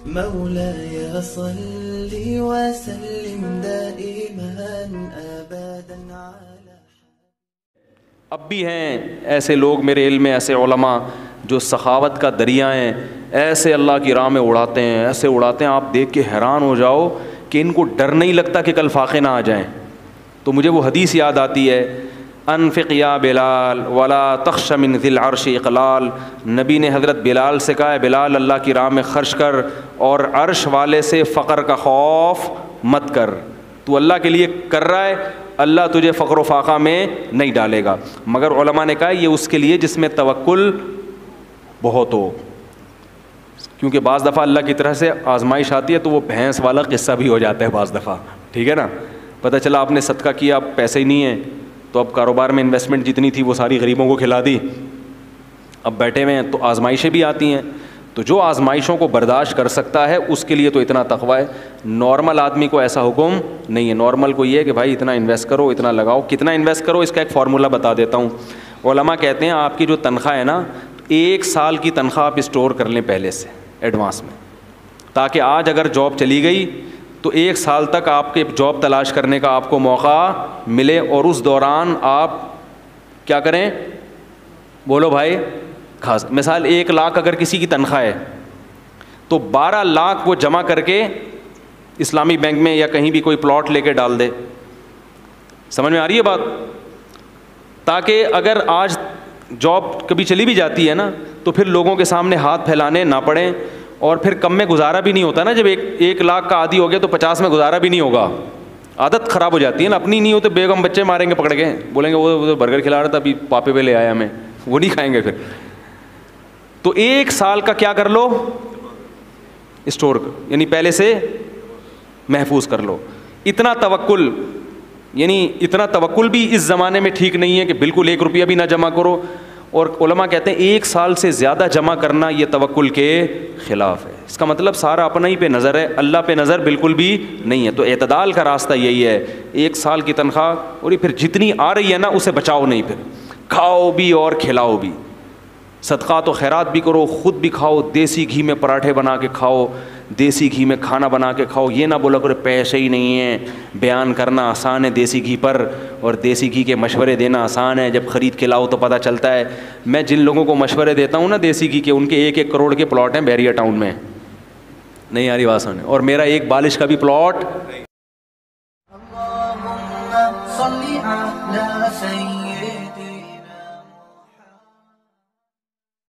مولاي صل وسلم دائما ابدا على. اب بھی ہیں ایسے لوگ میرے علم میں، ایسے علماء جو سخاوت کا دریا ہیں، ایسے اللہ کی راہ میں اڑاتے ہیں، ایسے اڑاتے ہیں، آپ دیکھ کے حیران ہو جاؤ کہ ان کو ڈر نہیں لگتا کہ کل فاقے نہ آ جائیں. تو مجھے وہ حدیث یاد آتی ہے، انفق یا بلال ولا تخش من ذی العرش اقلال. نبی نے حضرت بلال سے کہا ہے بلال اللہ کی راہ میں خرچ کر اور عرش والے سے فقر کا خوف مت کر. تو اللہ کے لیے کر رہا ہے، اللہ تجھے فقر و فاقہ میں نہیں ڈالے گا. مگر علماء نے کہا یہ اس کے لیے جس میں توکل بہت ہو، کیونکہ بعض دفعہ اللہ کی طرح سے آزمائش آتی ہے تو وہ بھینس والا قصہ بھی ہو جاتا ہے بعض دفعہ. ٹھیک ہے نا، پتہ چلا آپ نے صدقہ کیا، اب پیسے ہی نہیں ہیں تو اب کاروبار میں انویسٹمنٹ جتنی تھی وہ ساری غریبوں کو کھلا دی، اب بیٹھے ہوئے ہیں. تو آزمائشیں بھی آتی ہیں، تو جو آزمائشوں کو برداشت کر سکتا ہے اس کے لیے تو اتنا تقویٰ ہے. نارمل آدمی کو ایسا حکم نہیں ہے. نارمل کو یہ ہے کہ بھائی اتنا انویسٹ کرو، اتنا لگاؤ. کتنا انویسٹ کرو اس کا ایک فارمولہ بتا دیتا ہوں. علماء کہتے ہیں آپ کی جو تنخواہ ہے نا، 1 سال کی تنخواہ آپ اسٹور کر لیں پہلے سے ایڈوانس میں، تاکہ آج اگر جاب چلی گئی تو 1 سال تک آپ کے جاب تلاش کرنے کا آپ کو موقع ملے، اور اس دوران آپ کیا کریں؟ بولو بھائی. خاص مثال 1 لاکھ اگر کسی کی تنخواہ ہے تو 12 لاکھ وہ جمع کر کے اسلامی بینک میں یا کہیں بھی کوئی پلاٹ لے کے ڈال دے. سمجھ میں آ رہی ہے بات؟ تاکہ اگر آج جاب کبھی چلی بھی جاتی ہے نا تو پھر لوگوں کے سامنے ہاتھ پھیلانے نہ پڑیں، اور پھر کم میں گزارا بھی نہیں ہوتا نا. جب 1 لاکھ کا عادی ہو گیا تو 50 میں گزارا بھی نہیں ہوگا. عادت خراب ہو جاتی ہے نا. اپنی نہیں ہو تو بیگم بچے ماریں گے پکڑ کے، بولیں گے وہ برگر کھلا رہا تھا ابھی پاپے پہ لے آیا ہمیں، وہ نہیں کھائیں گے پھر. تو 1 سال کا کیا کر لو؟ اسٹور، یعنی پہلے سے محفوظ کر لو. اتنا توکل، یعنی اتنا توکل بھی اس زمانے میں ٹھیک نہیں ہے کہ بالکل 1 روپیہ بھی نہ جمع کرو. اور علماء کہتے ہیں 1 سال سے زیادہ جمع کرنا یہ توکل کے خلاف ہے. اس کا مطلب سارا اپنا ہی پہ نظر ہے، اللہ پہ نظر بالکل بھی نہیں ہے. تو اعتدال کا راستہ یہی ہے، 1 سال کی تنخواہ اور یہ پھر جتنی آ رہی ہے نا اسے بچاؤ نہیں، پھر کھاؤ بھی اور کھلاؤ بھی. صدقات و خیرات بھی کرو، خود بھی کھاؤ، دیسی گھی میں پراٹھے بنا کے کھاؤ، دیسی گھی میں کھانا بنا کے کھاؤ. یہ نہ بولا کرو پیسے ہی نہیں ہیں. بیان کرنا آسان ہے دیسی گھی پر، اور دیسی گھی کے مشورے دینا آسان ہے، جب خرید کے لاؤ تو پتہ چلتا ہے. میں جن لوگوں کو مشورے دیتا ہوں نا دیسی گھی کے، ان کے 1-1 کروڑ کے پلاٹ ہیں بیریا ٹاؤن میں. نہیں آ رہی بات سمجھ؟ اور میرا ایک بالش کا بھی پلاٹ